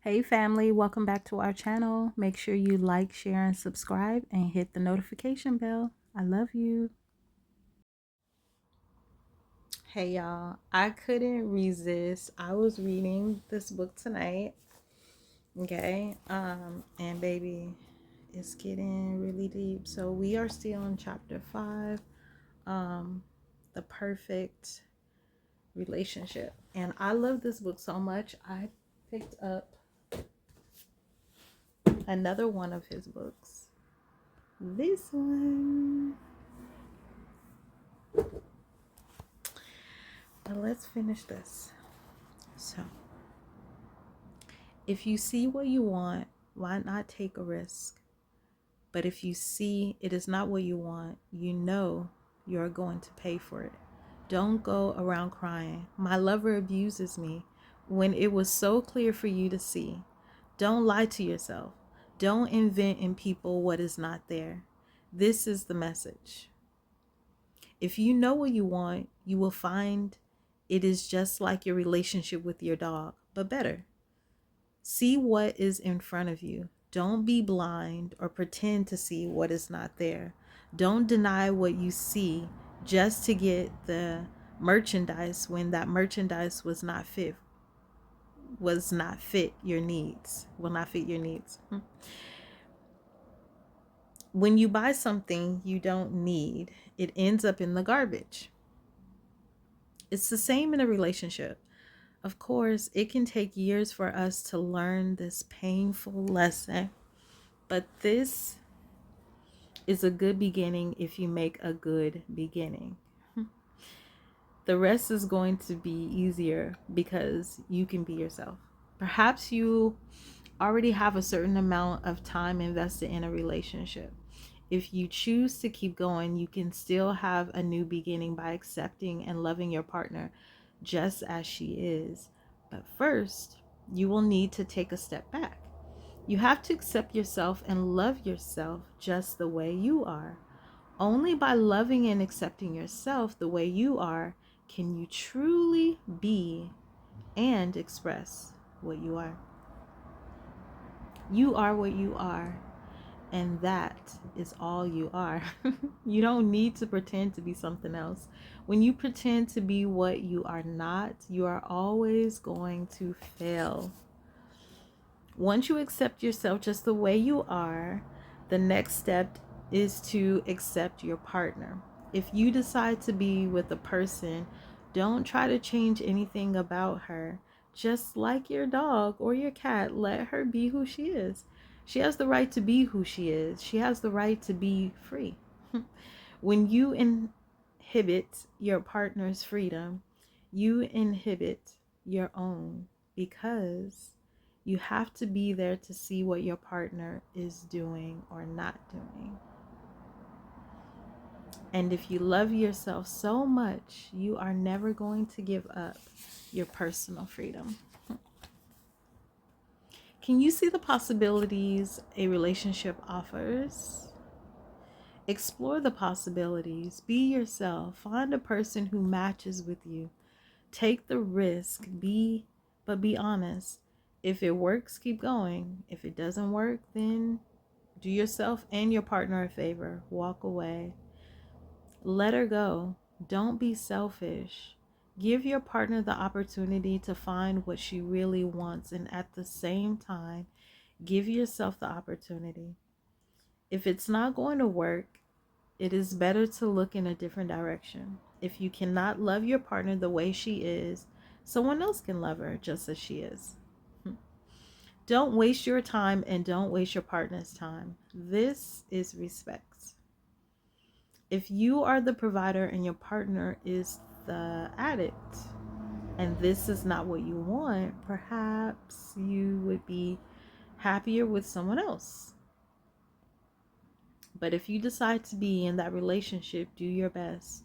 Hey family, welcome back to our channel. Make sure you like, share, and subscribe and hit the notification bell. I love you. Hey y'all, I couldn't resist. I was reading this book tonight. Okay. And baby, it's getting really deep. So we are still in chapter 5, the perfect relationship. And I love this book so much. I picked up another one of his books. This one. But let's finish this. So, if you see what you want, why not take a risk? But if you see it is not what you want, you know you're going to pay for it. Don't go around crying, "My lover abuses me," when it was so clear for you to see. Don't lie to yourself. Don't invent in people what is not there. This is the message. If you know what you want, you will find it is just like your relationship with your dog, but better. See what is in front of you. Don't be blind or pretend to see what is not there. Don't deny what you see just to get the merchandise when that merchandise will not fit your needs. When you buy something you don't need, it ends up in the garbage. It's the same in a relationship. Of course, it can take years for us to learn this painful lesson, but this is a good beginning if you make a good beginning. The rest is going to be easier because you can be yourself. Perhaps you already have a certain amount of time invested in a relationship. If you choose to keep going, you can still have a new beginning by accepting and loving your partner just as she is. But first, you will need to take a step back. You have to accept yourself and love yourself just the way you are. Only by loving and accepting yourself the way you are can you truly be and express what you are. You are what you are, and that is all you are. You don't need to pretend to be something else. When you pretend to be what you are not, you are always going to fail. Once you accept yourself just the way you are, the next step is to accept your partner. If you decide to be with a person, don't try to change anything about her. Just like your dog or your cat, let her be who she is. She has the right to be who she is. She has the right to be free. When you inhibit your partner's freedom, you inhibit your own, because you have to be there to see what your partner is doing or not doing. And if you love yourself so much, you are never going to give up your personal freedom. Can you see the possibilities a relationship offers? Explore the possibilities. Be yourself. Find a person who matches with you. Take the risk. But be honest. If it works, keep going. If it doesn't work, then do yourself and your partner a favor. Walk away. Let her go. Don't be selfish. Give your partner the opportunity to find what she really wants, and at the same time, give yourself the opportunity. If it's not going to work, it is better to look in a different direction. If you cannot love your partner the way she is, someone else can love her just as she is. Don't waste your time and don't waste your partner's time. This is respect. If you are the provider and your partner is the addict, and this is not what you want, perhaps you would be happier with someone else. But if you decide to be in that relationship, do your best.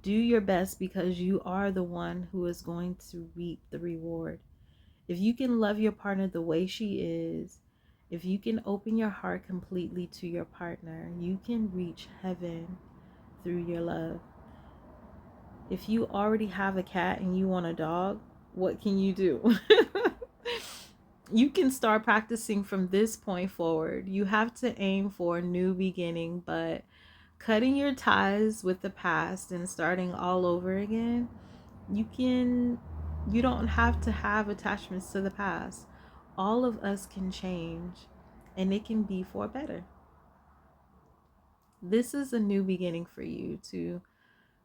Do your best, because you are the one who is going to reap the reward. If you can love your partner the way she is, if you can open your heart completely to your partner, you can reach heaven through your love. If you already have a cat and you want a dog, what can you do? You can start practicing from this point forward. You have to aim for a new beginning, but cutting your ties with the past and starting all over again, you don't have to have attachments to the past. All of us can change, and it can be for better. This is a new beginning for you to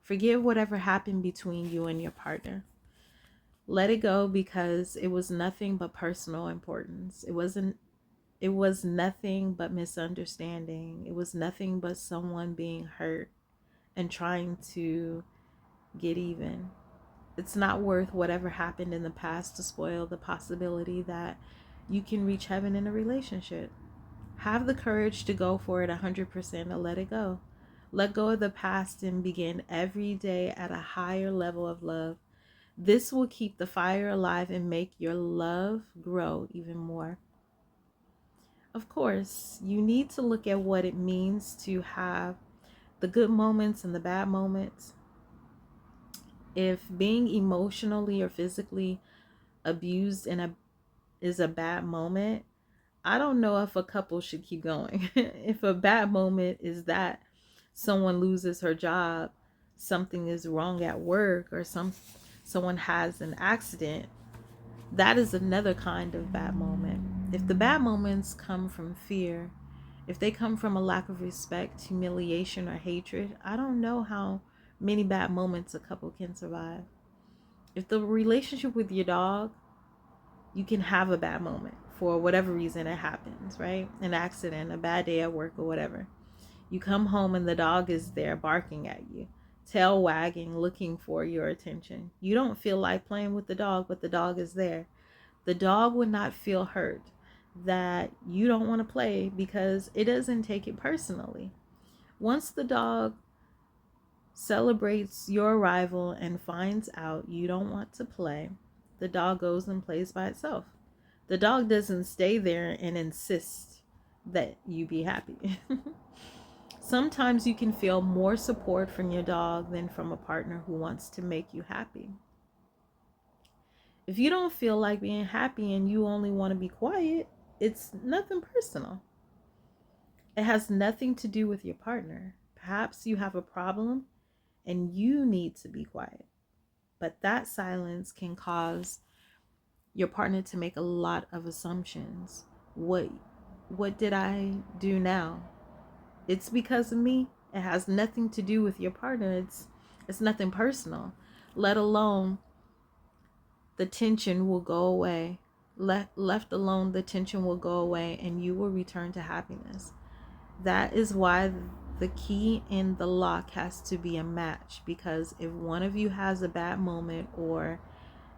forgive whatever happened between you and your partner. Let it go because it was nothing but personal importance. It was nothing but misunderstanding. It was nothing but someone being hurt and trying to get even. It's not worth whatever happened in the past to spoil the possibility that you can reach heaven in a relationship. Have the courage to go for it 100% and let it go. Let go of the past and begin every day at a higher level of love. This will keep the fire alive and make your love grow even more. Of course, you need to look at what it means to have the good moments and the bad moments. If being emotionally or physically abused is a bad moment, I don't know if a couple should keep going. If a bad moment is that someone loses her job, something is wrong at work, or someone has an accident, that is another kind of bad moment. If the bad moments come from fear, if they come from a lack of respect, humiliation, or hatred, I don't know how many bad moments a couple can survive. If the relationship with your dog, you can have a bad moment for whatever reason it happens, right? An accident, a bad day at work, or whatever. You come home and the dog is there barking at you, tail wagging, looking for your attention. You don't feel like playing with the dog, but the dog is there. The dog would not feel hurt that you don't want to play because it doesn't take it personally. Once the dog celebrates your arrival and finds out you don't want to play, the dog goes and plays by itself. The dog doesn't stay there and insist that you be happy. Sometimes you can feel more support from your dog than from a partner who wants to make you happy. If you don't feel like being happy and you only want to be quiet, it's nothing personal. It has nothing to do with your partner. Perhaps you have a problem and you need to be quiet. But that silence can cause your partner to make a lot of assumptions. What did I do now? It's because of me. It has nothing to do with your partner. It's nothing personal. Let alone the tension will go away. Left alone, the tension will go away and you will return to happiness. That is why the key in the lock has to be a match, because if one of you has a bad moment or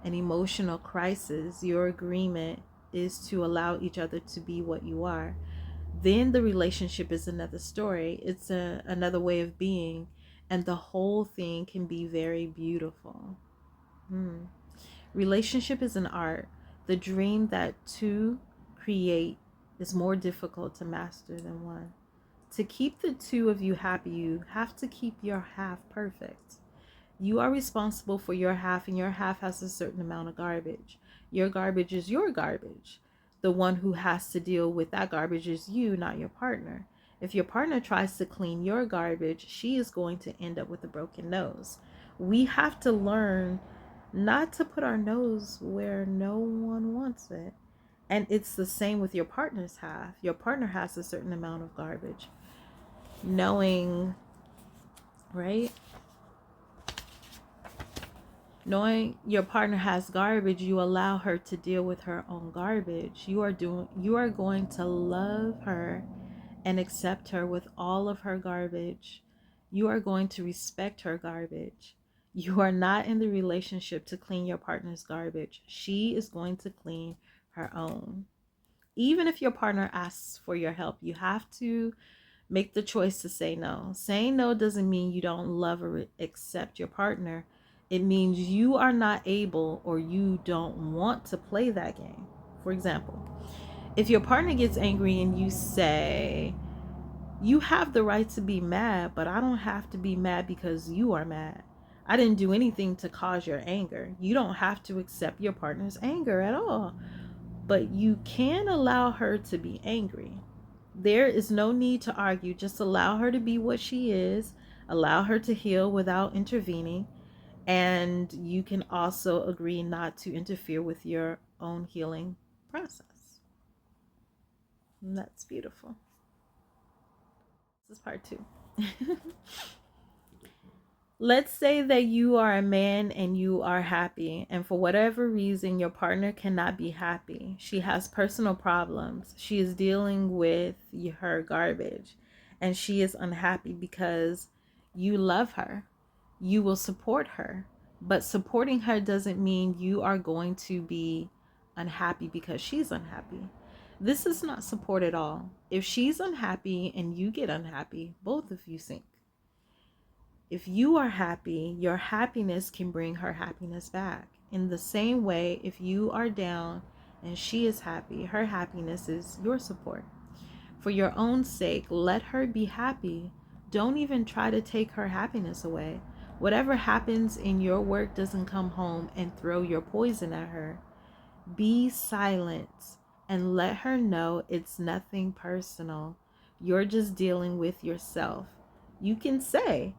an emotional crisis, your agreement is to allow each other to be what you are. Then the relationship is another story. It's another way of being, and the whole thing can be very beautiful. Relationship is an art. The dream that two create is more difficult to master than one. To keep the two of you happy, you have to keep your half perfect. You are responsible for your half, and your half has a certain amount of garbage. Your garbage is your garbage. The one who has to deal with that garbage is you, not your partner. If your partner tries to clean your garbage, she is going to end up with a broken nose. We have to learn not to put our nose where no one wants it. And it's the same with your partner's half. Your partner has a certain amount of garbage. Knowing, right? Knowing your partner has garbage, you allow her to deal with her own garbage. You are going to love her and accept her with all of her garbage. You are going to respect her garbage. You are not in the relationship to clean your partner's garbage. She is going to clean her own. Even if your partner asks for your help, you have to make the choice to say no. Saying no doesn't mean you don't love or accept your partner. It means you are not able or you don't want to play that game. For example, if your partner gets angry and you say, you have the right to be mad, but I don't have to be mad because you are mad. I didn't do anything to cause your anger. You don't have to accept your partner's anger at all. but you can allow her to be angry. There is no need to argue. Just allow her to be what she is. Allow her to heal without intervening. And you can also agree not to interfere with your own healing process. And that's beautiful. This is part 2. Let's say that you are a man and you are happy, and for whatever reason, your partner cannot be happy. She has personal problems. She is dealing with her garbage, and she is unhappy because you love her. You will support her, but supporting her doesn't mean you are going to be unhappy because she's unhappy. This is not support at all. If she's unhappy and you get unhappy, both of you sink. If you are happy, your happiness can bring her happiness back. In the same way, if you are down and she is happy, her happiness is your support. For your own sake, let her be happy. Don't even try to take her happiness away. Whatever happens in your work doesn't come home and throw your poison at her. Be silent and let her know it's nothing personal. You're just dealing with yourself. You can say,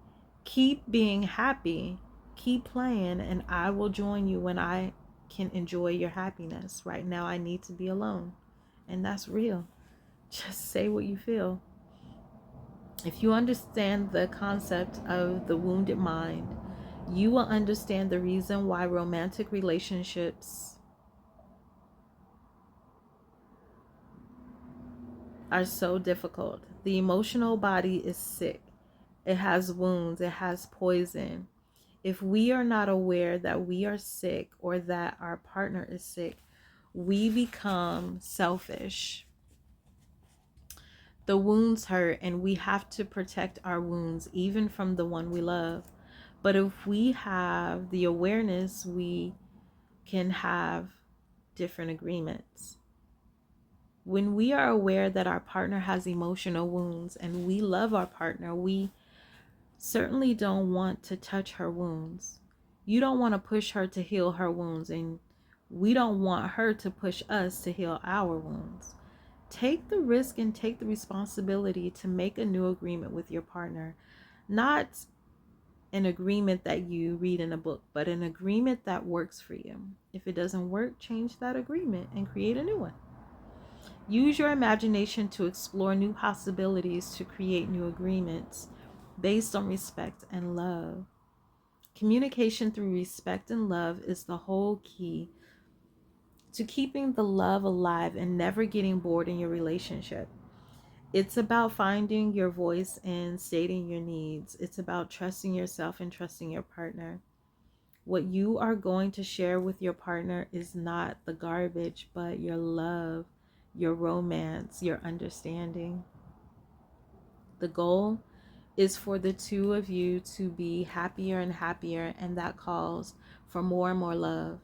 keep being happy, keep playing, and I will join you when I can enjoy your happiness. Right now, I need to be alone. And that's real. Just say what you feel. If you understand the concept of the wounded mind, you will understand the reason why romantic relationships are so difficult. The emotional body is sick. It has wounds, it has poison. If we are not aware that we are sick or that our partner is sick, we become selfish. The wounds hurt, and we have to protect our wounds, even from the one we love. But if we have the awareness, we can have different agreements. When we are aware that our partner has emotional wounds and we love our partner, we certainly don't want to touch her wounds. You don't want to push her to heal her wounds, and we don't want her to push us to heal our wounds. Take the risk and take the responsibility to make a new agreement with your partner. Not an agreement that you read in a book, but an agreement that works for you. If it doesn't work, change that agreement and create a new one. Use your imagination to explore new possibilities to create new agreements based on respect and love. Communication through respect and love is the whole key to keeping the love alive and never getting bored in your relationship. It's about finding your voice and stating your needs. It's about trusting yourself and trusting your partner. What you are going to share with your partner is not the garbage, but your love, your romance, your understanding. The goal is for the two of you to be happier and happier, and that calls for more and more love.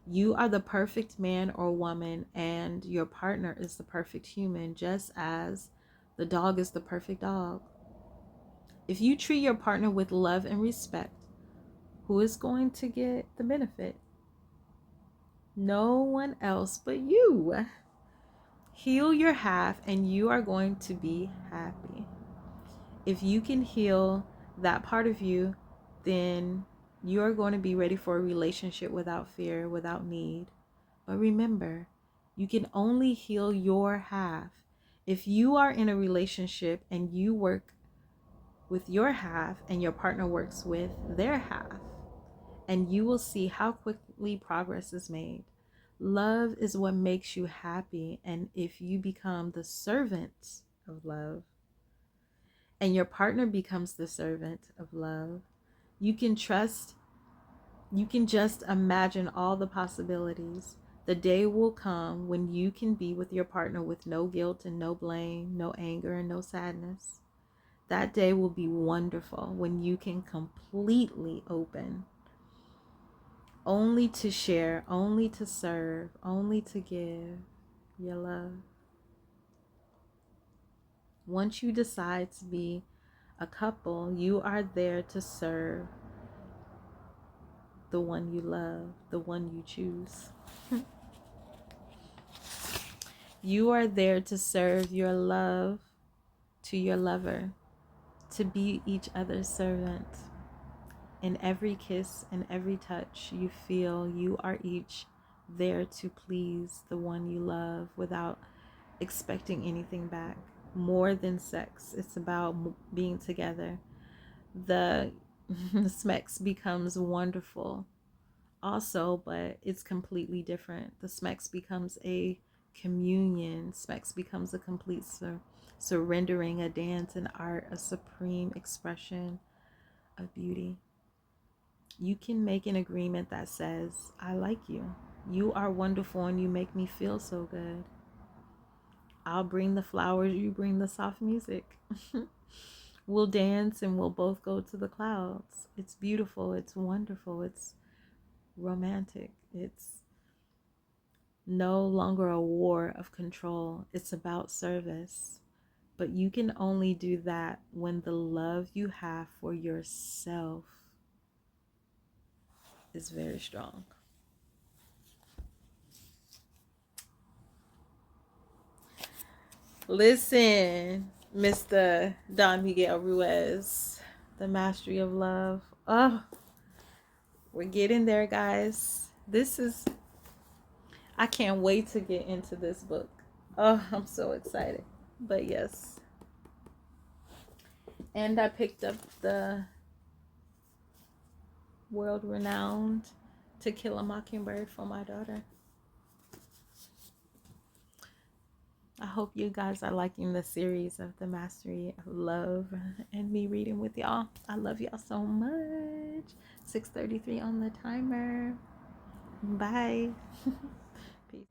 You are the perfect man or woman, and your partner is the perfect human, just as the dog is the perfect dog. If you treat your partner with love and respect, who is going to get the benefit? No one else but you. Heal your half, and you are going to be happy. If you can heal that part of you, then you are going to be ready for a relationship without fear, without need. But remember, you can only heal your half. If you are in a relationship and you work with your half and your partner works with their half, and you will see how quickly progress is made. Love is what makes you happy, and if you become the servant of love, and your partner becomes the servant of love, you can trust, you can just imagine all the possibilities. The day will come when you can be with your partner with no guilt and no blame, no anger and no sadness. That day will be wonderful when you can completely open, only to share, only to serve, only to give your love. Once you decide to be a couple, you are there to serve the one you love, the one you choose. You are there to serve your love to your lover, to be each other's servant. In every kiss and every touch, you feel you are each there to please the one you love without expecting anything back. More than sex, it's about being together. The Smex becomes wonderful also, but it's completely different. The Smex becomes a communion. Smex becomes a complete surrendering, a dance, an art, a supreme expression of beauty. You can make an agreement that says, I like you. You are wonderful and you make me feel so good. I'll bring the flowers, you bring the soft music. We'll dance and we'll both go to the clouds. It's beautiful. It's wonderful. It's romantic. It's no longer a war of control. It's about service. But you can only do that when the love you have for yourself is very strong. Listen, Mr. Don Miguel Ruiz, The Mastery of Love. Oh, we're getting there, guys. I can't wait to get into this book. Oh, I'm so excited. But yes. And I picked up the world-renowned To Kill a Mockingbird for my daughter. I hope you guys are liking the series of The Mastery of Love and me reading with y'all. I love y'all so much. 6:33 on the timer. Bye. Peace.